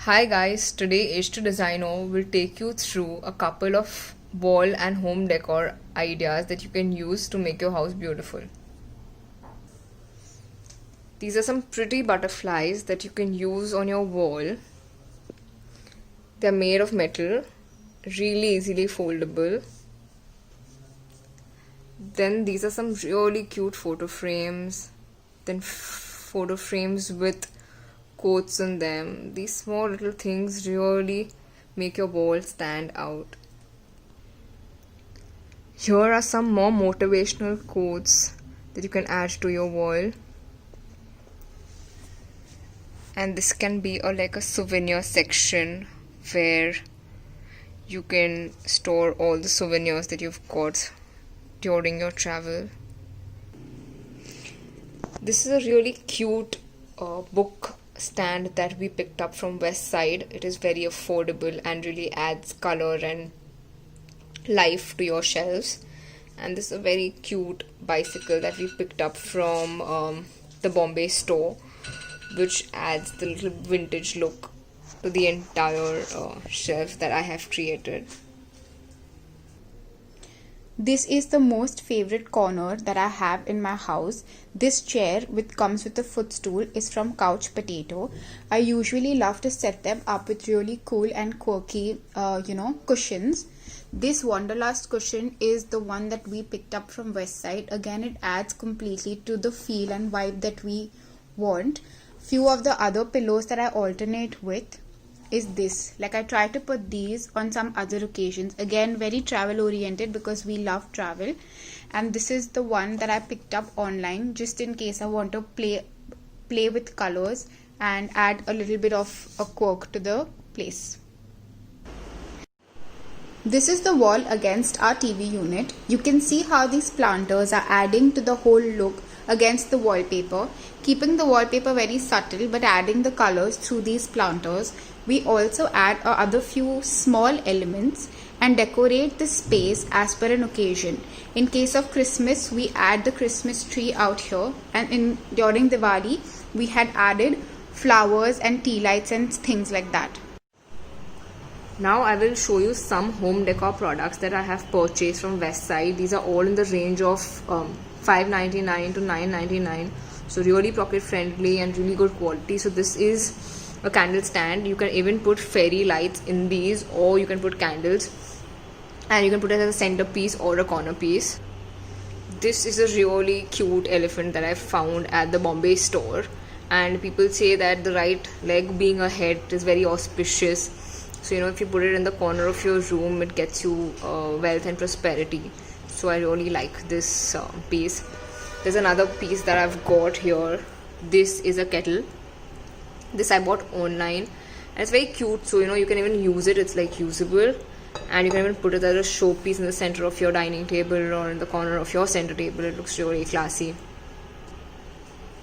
Hi guys, today H2 Designer will take you through a couple of wall and home decor ideas that you can use to make your house beautiful. These are some pretty butterflies that you can use on your wall. They're made of metal, really easily foldable. Then these are some really cute photo frames. Then photo frames with quotes on them. These small little things really make your wall stand out. Here are some more motivational quotes that you can add to your wall. And this can be like a souvenir section where you can store all the souvenirs that you've got during your travel. This is a really cute book stand that we picked up from West Side. It is very affordable and really adds color and life to your shelves. And this is a very cute bicycle that we picked up from the Bombay store, which adds the little vintage look to the entire shelf that I have created. This is the most favorite corner that I have in my house. This chair, which comes with a footstool, is from Couch Potato. I usually love to set them up with really cool and quirky, cushions. This Wanderlust cushion is the one that we picked up from West Side. Again, it adds completely to the feel and vibe that we want. Few of the other pillows that I alternate with is this. Like, I try to put these on some other occasions. Again, very travel oriented because we love travel. And this is the one that I picked up online just in case I want to play with colors and add a little bit of a quirk to the place. This is the wall against our TV unit. You can see how these planters are adding to the whole look against the wallpaper, keeping the wallpaper very subtle but adding the colors through these planters. We also add other few small elements and decorate the space as per an occasion. In case of Christmas, we add the Christmas tree out here, and during Diwali, we had added flowers and tea lights and things like that. Now I will show you some home decor products that I have purchased from West Side. These are all in the range of $5.99 to $9.99. So really pocket friendly and really good quality. So this is a candle stand. You can even put fairy lights in these, or you can put candles, and you can put it as a centerpiece or a corner piece. This is a really cute elephant that I found at the Bombay store, and people say that the right leg being a head is very auspicious. So if you put it in the corner of your room, it gets you wealth and prosperity. So I really like this piece. There's another piece that I've got here. This is a kettle. This I bought online, and it's very cute. So you can even use it. It's like usable, and you can even put it as a showpiece in the center of your dining table or in the corner of your center table. It looks really classy.